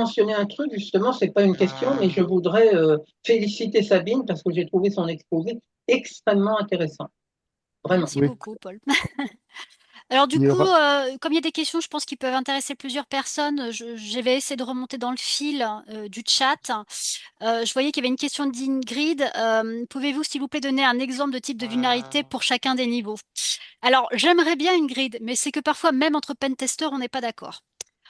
mentionner un truc, justement, c'est pas une question, mais je voudrais féliciter Sabine parce que j'ai trouvé son exposé extrêmement intéressant. Vraiment. Merci Oui. beaucoup, Paul. Alors du Il y coup, aura... comme il y a des questions, je pense qui peuvent intéresser plusieurs personnes, je vais essayer de remonter dans le fil du chat. Je voyais qu'il y avait une question d'Ingrid. Pouvez-vous, s'il vous plaît, donner un exemple de type de vulnérabilité pour chacun des niveaux? Alors, j'aimerais bien Ingrid, mais c'est que parfois, même entre pentesters, on n'est pas d'accord.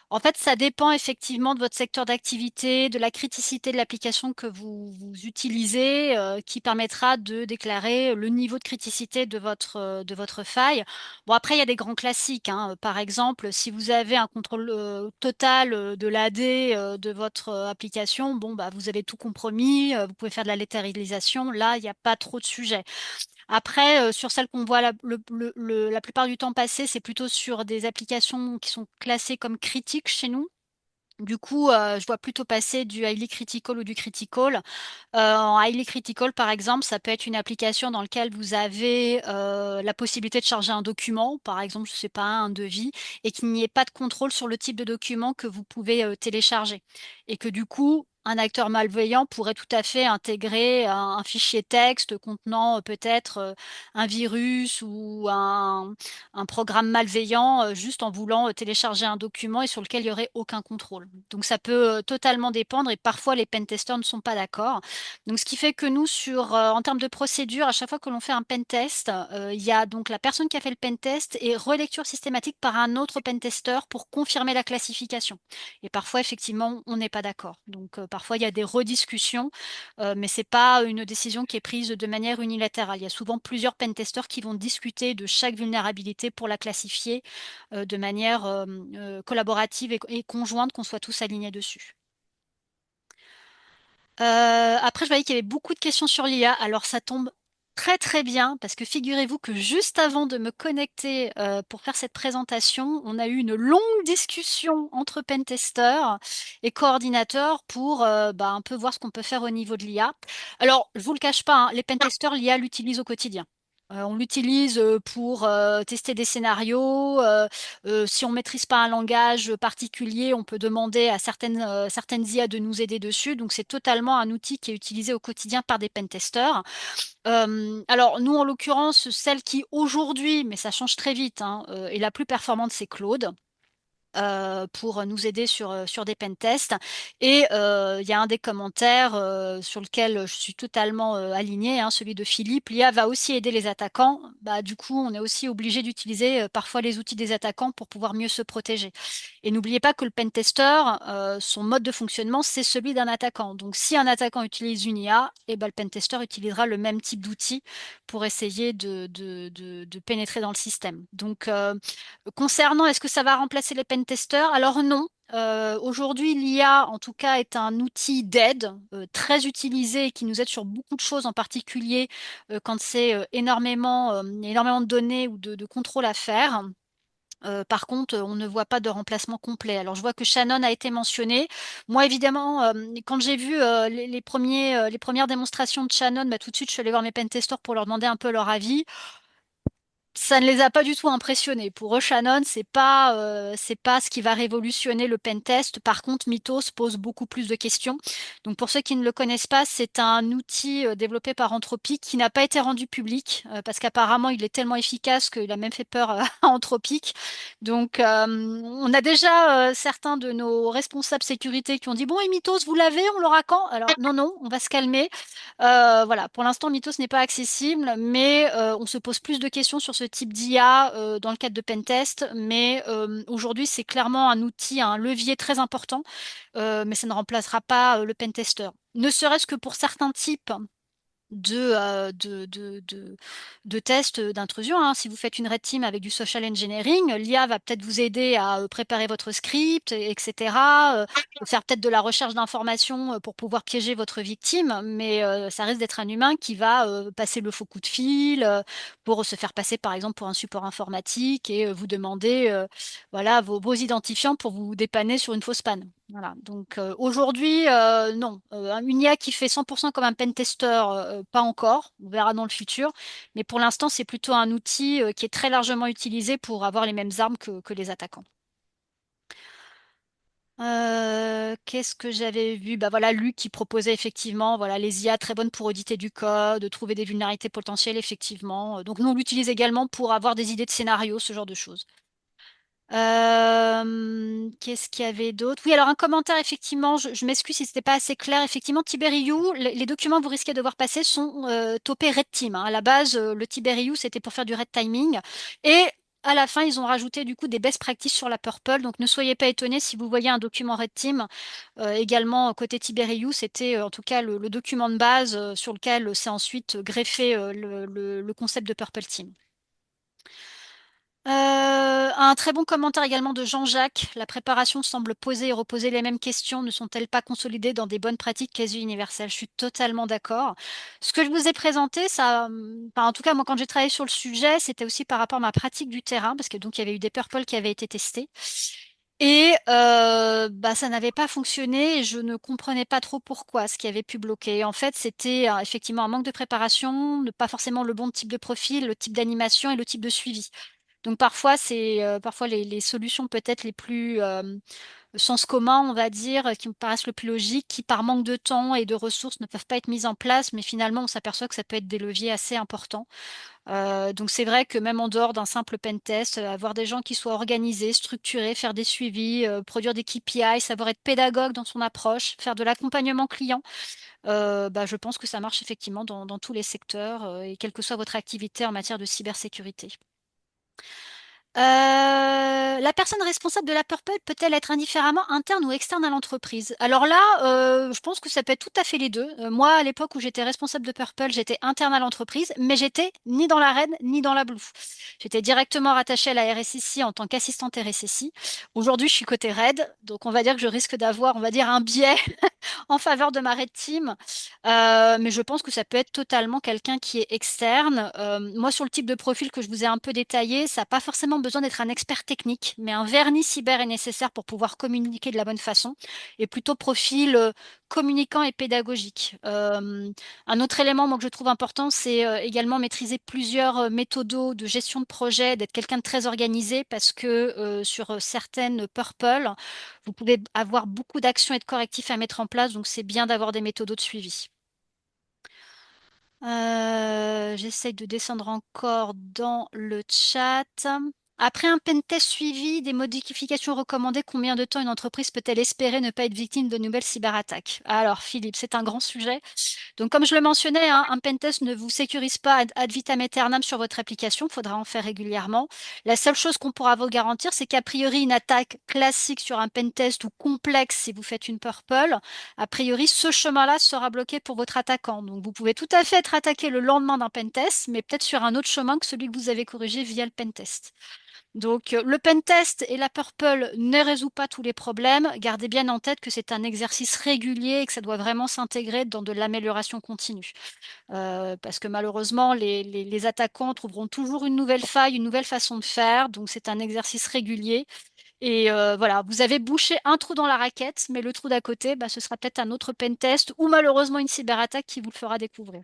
En fait, ça dépend effectivement de votre secteur d'activité, de la criticité de l'application que vous utilisez, qui permettra de déclarer le niveau de criticité de votre faille. Bon, après, il y a des grands classiques, hein. Par exemple, si vous avez un contrôle total de l'AD de votre application, bon, bah, vous avez tout compromis, vous pouvez faire de la latéralisation. Là, il n'y a pas trop de sujets. Après, sur celles qu'on voit la plupart du temps passer, c'est plutôt sur des applications qui sont classées comme critiques chez nous. Du coup, je vois plutôt passer du highly critical ou du critical. En highly critical, par exemple, ça peut être une application dans laquelle vous avez la possibilité de charger un document, par exemple, je sais pas, un devis, et qu'il n'y ait pas de contrôle sur le type de document que vous pouvez télécharger. Et que du coup, un acteur malveillant pourrait tout à fait intégrer un fichier texte contenant peut-être un virus ou un programme malveillant juste en voulant télécharger un document et sur lequel il n'y aurait aucun contrôle. Donc ça peut totalement dépendre et parfois les pentesters ne sont pas d'accord. Donc, ce qui fait que nous, en termes de procédure, à chaque fois que l'on fait un pen test, il y a donc la personne qui a fait le pen test et relecture systématique par un autre pen tester pour confirmer la classification. Et parfois, effectivement, on n'est pas d'accord. Donc, parfois, il y a des rediscussions, mais c'est pas une décision qui est prise de manière unilatérale. Il y a souvent plusieurs pen testers qui vont discuter de chaque vulnérabilité pour la classifier de manière collaborative et conjointe, qu'on soit tous alignés dessus. Après, je voyais qu'il y avait beaucoup de questions sur l'IA. Alors, ça tombe très très bien parce que figurez-vous que juste avant de me connecter pour faire cette présentation, on a eu une longue discussion entre pentesters et coordinateurs pour bah, un peu voir ce qu'on peut faire au niveau de l'IA. Alors, je vous le cache pas, hein, les pentesters, l'IA l'utilisent au quotidien. On l'utilise pour tester des scénarios. Si on ne maîtrise pas un langage particulier, on peut demander à certaines IA de nous aider dessus. Donc, c'est totalement un outil qui est utilisé au quotidien par des pentesters. Alors, nous, en l'occurrence, celle qui aujourd'hui, mais ça change très vite, hein, est la plus performante, c'est Claude. Pour nous aider sur des pentests. Et il y a un des commentaires sur lequel je suis totalement alignée, hein, celui de Philippe. L'IA va aussi aider les attaquants. Bah, du coup, on est aussi obligé d'utiliser parfois les outils des attaquants pour pouvoir mieux se protéger. Et n'oubliez pas que le pentester, son mode de fonctionnement, c'est celui d'un attaquant. Donc, si un attaquant utilise une IA, eh ben, le pentester utilisera le même type d'outil pour essayer de pénétrer dans le système. Donc, concernant est-ce que ça va remplacer les pentesters? Alors non. Aujourd'hui, l'IA, en tout cas, est un outil d'aide très utilisé et qui nous aide sur beaucoup de choses, en particulier quand c'est énormément de données ou de contrôle à faire. Par contre, on ne voit pas de remplacement complet. Alors, je vois que Shannon a été mentionné. Moi, évidemment, quand j'ai vu les premières démonstrations de Shannon, bah, tout de suite, je suis allée voir mes pentesters pour leur demander un peu leur avis. Ça ne les a pas du tout impressionnés. Pour eux, Shannon, c'est pas ce qui va révolutionner le pentest. Par contre, Mythos pose beaucoup plus de questions. Donc, pour ceux qui ne le connaissent pas, c'est un outil développé par Anthropic qui n'a pas été rendu public parce qu'apparemment, il est tellement efficace qu'il a même fait peur à Anthropic. Donc, on a déjà certains de nos responsables sécurité qui ont dit, bon, et Mythos, vous l'avez, on l'aura quand? Alors, non, non, on va se calmer. Voilà, pour l'instant, Mythos n'est pas accessible, mais on se pose plus de questions sur ce type d'IA dans le cadre de Pentest. Mais aujourd'hui, c'est clairement un outil, un levier très important, mais ça ne remplacera pas le pentester. Ne serait-ce que pour certains types de tests d'intrusion, hein. Si vous faites une red team avec du social engineering, l'IA va peut-être vous aider à préparer votre script, etc. Faire peut-être de la recherche d'informations pour pouvoir piéger votre victime, mais ça risque d'être un humain qui va passer le faux coup de fil pour se faire passer par exemple pour un support informatique et vous demander voilà, vos identifiants pour vous dépanner sur une fausse panne. Voilà. Donc aujourd'hui, non. Une IA qui fait 100% comme un pentester, pas encore. On verra dans le futur. Mais pour l'instant, c'est plutôt un outil qui est très largement utilisé pour avoir les mêmes armes que les attaquants. Qu'est-ce que j'avais vu? Bah voilà, Luc qui proposait effectivement, voilà, les IA très bonnes pour auditer du code, trouver des vulnérabilités potentielles, effectivement. Donc nous, on l'utilise également pour avoir des idées de scénarios, ce genre de choses. Qu'est-ce qu'il y avait d'autre? Oui, alors un commentaire, effectivement, je m'excuse si c'était pas assez clair. Effectivement, Tiberiu, les documents que vous risquez de voir passer sont topés Red Team, hein. À la base, le Tiberiu, c'était pour faire du red timing. Et à la fin, ils ont rajouté du coup des best practices sur la Purple. Donc ne soyez pas étonnés si vous voyez un document Red Team. Également, côté Tiberiu, c'était en tout cas le document de base sur lequel s'est ensuite greffé le concept de Purple Team. Un très bon commentaire également de Jean-Jacques. La préparation semble poser et reposer les mêmes questions. Ne sont-elles pas consolidées dans des bonnes pratiques quasi universelles? Je suis totalement d'accord. Ce que je vous ai présenté, ça, enfin, en tout cas, moi, quand j'ai travaillé sur le sujet, c'était aussi par rapport à ma pratique du terrain, parce que donc il y avait eu des purple qui avaient été testés. Et bah, ça n'avait pas fonctionné et je ne comprenais pas trop pourquoi, ce qui avait pu bloquer. En fait, c'était effectivement un manque de préparation, pas forcément le bon type de profil, le type d'animation et le type de suivi. Donc parfois, c'est parfois les solutions peut-être les plus sens commun, on va dire, qui me paraissent le plus logiques, qui par manque de temps et de ressources ne peuvent pas être mises en place, mais finalement, on s'aperçoit que ça peut être des leviers assez importants. Donc c'est vrai que même en dehors d'un simple pen test, avoir des gens qui soient organisés, structurés, faire des suivis, produire des KPI, savoir être pédagogue dans son approche, faire de l'accompagnement client, bah, je pense que ça marche effectivement dans tous les secteurs et quelle que soit votre activité en matière de cybersécurité. La personne responsable de la Purple peut-elle être indifféremment interne ou externe à l'entreprise? Alors là, je pense que ça peut être tout à fait les deux. Moi, à l'époque où j'étais responsable de Purple, j'étais interne à l'entreprise, mais j'étais ni dans la Red ni dans la Blue. J'étais directement rattachée à la RSSI en tant qu'assistante RSSI. Aujourd'hui, je suis côté Red, donc on va dire que je risque d'avoir, on va dire, un biais en faveur de ma Red Team. Mais je pense que ça peut être totalement quelqu'un qui est externe. Moi, sur le type de profil que je vous ai un peu détaillé, ça n'a pas forcément besoin d'être un expert technique, mais un vernis cyber est nécessaire pour pouvoir communiquer de la bonne façon, et plutôt profil communicant et pédagogique. Un autre élément, moi, que je trouve important, c'est également maîtriser plusieurs méthodos de gestion de projet, d'être quelqu'un de très organisé, parce que sur certaines Purple, vous pouvez avoir beaucoup d'actions et de correctifs à mettre en place, donc c'est bien d'avoir des méthodos de suivi. J'essaye de descendre encore dans le chat. Après un pentest suivi, des modifications recommandées, combien de temps une entreprise peut-elle espérer ne pas être victime de nouvelles cyberattaques? Alors, Philippe, c'est un grand sujet. Donc, comme je le mentionnais, hein, un pentest ne vous sécurise pas ad vitam aeternam sur votre application. Il faudra en faire régulièrement. La seule chose qu'on pourra vous garantir, c'est qu'a priori, une attaque classique sur un pentest ou complexe si vous faites une purple, a priori, ce chemin-là sera bloqué pour votre attaquant. Donc, vous pouvez tout à fait être attaqué le lendemain d'un pentest, mais peut-être sur un autre chemin que celui que vous avez corrigé via le pentest. Donc, le pentest et la purple ne résout pas tous les problèmes. Gardez bien en tête que c'est un exercice régulier et que ça doit vraiment s'intégrer dans de l'amélioration continue. Parce que malheureusement, les attaquants trouveront toujours une nouvelle faille, une nouvelle façon de faire. Donc, c'est un exercice régulier. Et voilà, vous avez bouché un trou dans la raquette, mais le trou d'à côté, bah, ce sera peut-être un autre pentest ou malheureusement une cyberattaque qui vous le fera découvrir.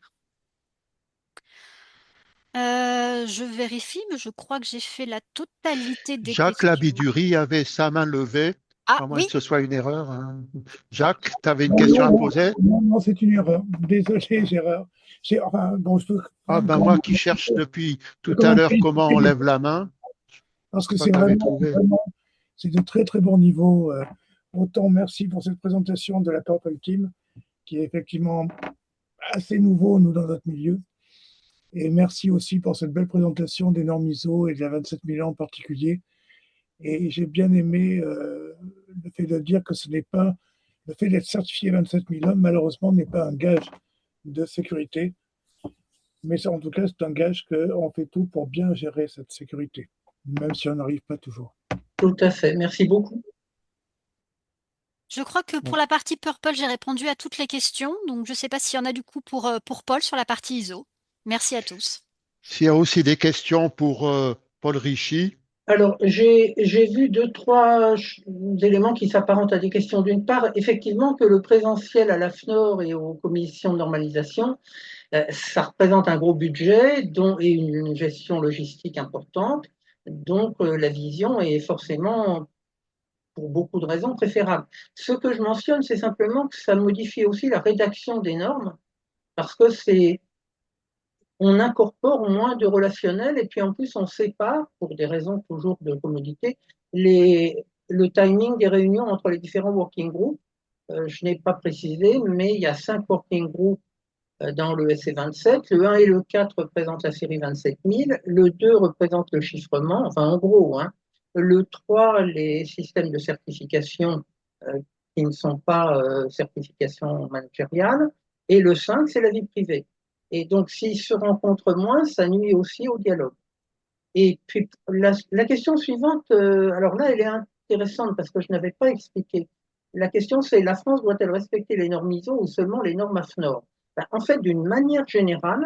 Je vérifie, mais je crois que j'ai fait la totalité des Jacques questions. Labidurie avait sa main levée, Ah à moins oui, que ce soit une erreur, hein. Jacques, tu avais une Non, question non, à non, poser? non, non, c'est une erreur. Désolé, j'ai erreur. Enfin, bon, je peux quand Ah même ben moi qui cherche depuis tout à l'heure commenter comment on lève la main, parce je que crois c'est que tu avais vraiment, trouvé. vraiment, c'est de très très bon niveau. Autant merci pour cette présentation de la Purple Team, qui est effectivement assez nouveau, nous, dans notre milieu. Et merci aussi pour cette belle présentation des normes ISO et de la 27000 en particulier. Et j'ai bien aimé le fait de dire que ce n'est pas le fait d'être certifié 27000 malheureusement, n'est pas un gage de sécurité. Mais en tout cas, c'est un gage qu'on fait tout pour bien gérer cette sécurité, même si on n'arrive pas toujours. Tout à fait. Merci beaucoup. je crois que pour la partie Purple, j'ai répondu à toutes les questions. Donc, je ne sais pas s'il y en a du coup pour Paul sur la partie ISO. Merci à tous. S'il y a aussi des questions pour Paul Richy, Alors, j'ai vu deux, trois éléments qui s'apparentent à des questions. D'une part, effectivement, que le présentiel à la FNOR et aux commissions de normalisation, ça représente un gros budget et une gestion logistique importante. Donc, la vision est forcément pour beaucoup de raisons, préférable. Ce que je mentionne, c'est simplement que ça modifie aussi la rédaction des normes, parce que on incorpore moins de relationnel, et puis en plus, on sépare, pour des raisons toujours de commodité, le timing des réunions entre les différents working groups. Je n'ai pas précisé, mais il y a 5 working groups dans le SC27. Le 1 et le 4 représentent la série 27000. Le 2 représente le chiffrement, enfin en gros. Hein. Le 3, les systèmes de certification qui ne sont pas certification managériale. Et le 5, c'est la vie privée. Et donc, s'ils se rencontrent moins, ça nuit aussi au dialogue. Et puis, la question suivante, alors là, elle est intéressante parce que je n'avais pas expliqué. La question, c'est la France doit-elle respecter les normes ISO ou seulement les normes AFNOR? Ben, en fait, d'une manière générale,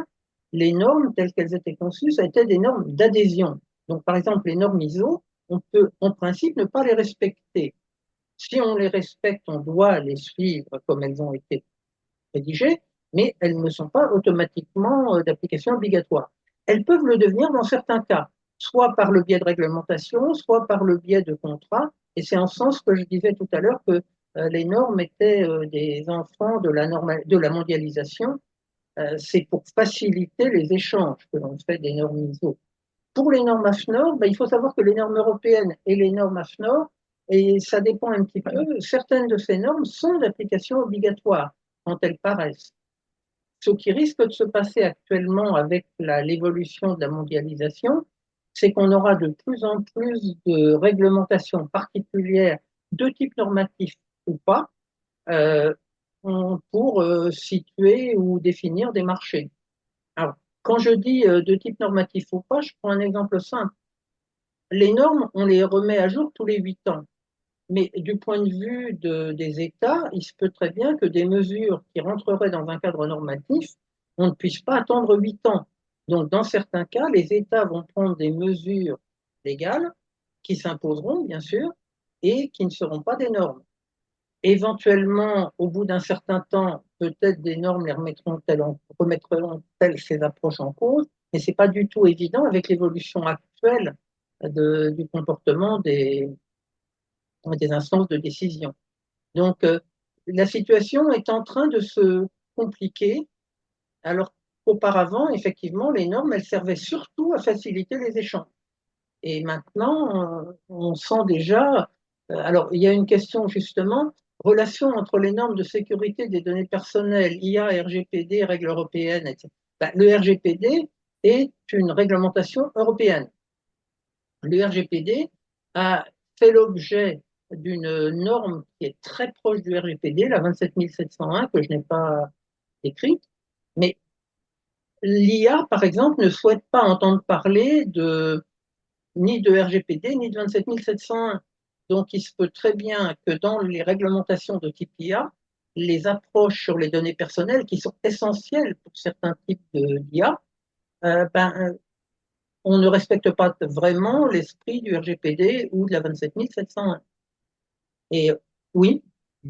les normes telles qu'elles étaient conçues, ça a été des normes d'adhésion. Donc, par exemple, les normes ISO, on peut en principe ne pas les respecter. Si on les respecte, on doit les suivre comme elles ont été rédigées, mais elles ne sont pas automatiquement d'application obligatoire. Elles peuvent le devenir dans certains cas, soit par le biais de réglementation, soit par le biais de contrats. Et c'est en ce sens que je disais tout à l'heure que les normes étaient des enfants de la mondialisation. C'est pour faciliter les échanges que l'on fait des normes ISO. Pour les normes AFNOR, ben, il faut savoir que les normes européennes et les normes AFNOR, et ça dépend un petit peu, certaines de ces normes sont d'application obligatoire quand elles paraissent. Ce qui risque de se passer actuellement avec l'évolution de la mondialisation, c'est qu'on aura de plus en plus de réglementations particulières de type normatif ou pas euh, pour situer ou définir des marchés. Alors, quand je dis de type normatif ou pas, je prends un exemple simple. Les normes, on les remet à jour tous les 8 ans. Mais du point de vue des États, il se peut très bien que des mesures qui rentreraient dans un cadre normatif, on ne puisse pas attendre 8 ans. Donc, dans certains cas, les États vont prendre des mesures légales qui s'imposeront, bien sûr, et qui ne seront pas des normes. Éventuellement, au bout d'un certain temps, peut-être des normes les remettront-elles ces approches en cause, mais ce n'est pas du tout évident avec l'évolution actuelle du comportement des instances de décision. Donc, la situation est en train de se compliquer, alors qu'auparavant, effectivement, les normes, elles servaient surtout à faciliter les échanges. Et maintenant, on sent déjà. Alors, il y a une question justement, relation entre les normes de sécurité des données personnelles, IA, RGPD, règles européennes, etc. Ben, le RGPD est une réglementation européenne. Le RGPD a fait l'objet d'une norme qui est très proche du RGPD, la 27701, que je n'ai pas écrite, mais l'IA, par exemple, ne souhaite pas entendre parler ni de RGPD, ni de 27701. Donc, il se peut très bien que dans les réglementations de type IA, les approches sur les données personnelles, qui sont essentielles pour certains types d'IA, on ne respecte pas vraiment l'esprit du RGPD ou de la 27701. Et oui,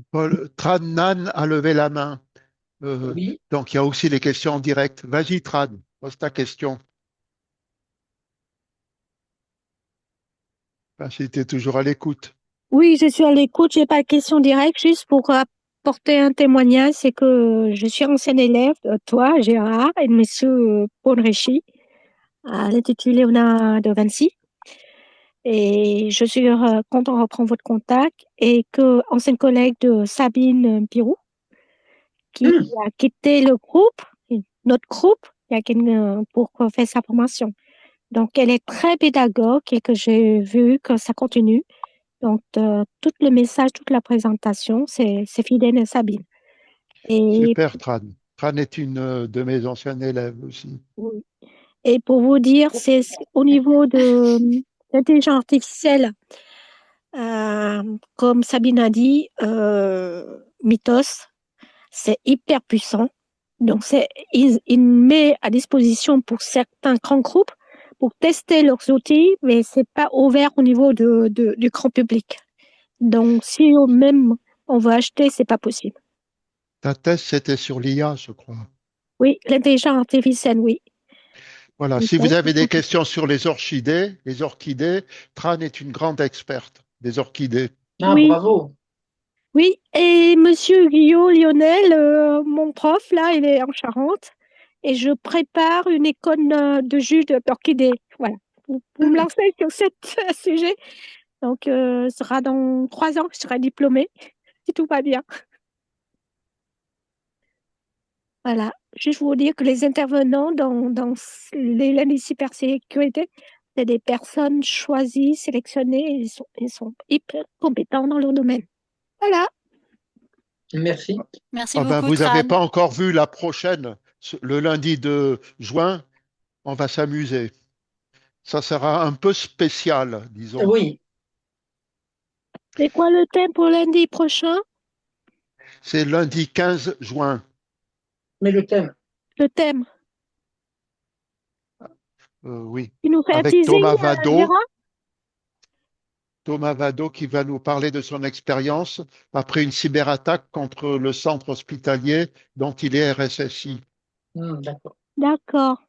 Paul Tran a levé la main. oui. Donc, il y a aussi les questions en direct. Vas-y, Tran, pose ta question. Si tu es toujours à l'écoute. Oui, je suis à l'écoute. J'ai pas de question directe, juste pour apporter un témoignage, c'est que je suis ancienne élève de toi, Gérard, et de Monsieur Paul Richy, à l'Institut Léonard de Vinci. Et je suis content de reprendre votre contact et que ancienne collègue de Sabine Pirou, qui a quitté le groupe, notre groupe, pour faire sa formation. Donc, elle est très pédagogue et que j'ai vu que ça continue. Donc, tout le message, toute la présentation, c'est fidèle à Sabine. Et, Super, Tran. Tran est une de mes anciennes élèves aussi. et pour vous dire, c'est au niveau de l'intelligence artificielle, comme Sabine a dit, Mythos, c'est hyper puissant. Donc, il met à disposition pour certains grands groupes pour tester leurs outils, mais c'est pas ouvert au niveau du grand public. Donc, si même on veut acheter, c'est pas possible. Ta thèse, c'était sur l'IA, je crois. Oui, l'intelligence artificielle, oui. Voilà. Si vous avez des questions sur les orchidées, Tran est une grande experte des orchidées. Ah, Oui, bravo. oui. Et Monsieur Guillaume Lionel, mon prof, là, il est en Charente. Et je prépare une école de jus d'orchidée. Voilà. Vous me lancez sur ce sujet. Donc, ce sera dans 3 ans que je serai diplômée, si tout va bien. Voilà. Juste vous dire que les intervenants dans les lundi cybersécurité, c'est des personnes choisies, sélectionnées, et ils sont hyper compétents dans leur domaine. Voilà. Merci. Merci Ah ben, beaucoup, vous n'avez Tran. pas encore vu la prochaine, le lundi de juin, on va s'amuser. Ça sera un peu spécial, disons. Oui, C'est quoi le thème pour lundi prochain? C'est lundi 15 juin. mais le thème. Le thème. Oui, Tu nous fais un avec teasing, Gérard? Thomas Vado qui va nous parler de son expérience après une cyberattaque contre le centre hospitalier dont il est RSSI. D'accord. D'accord.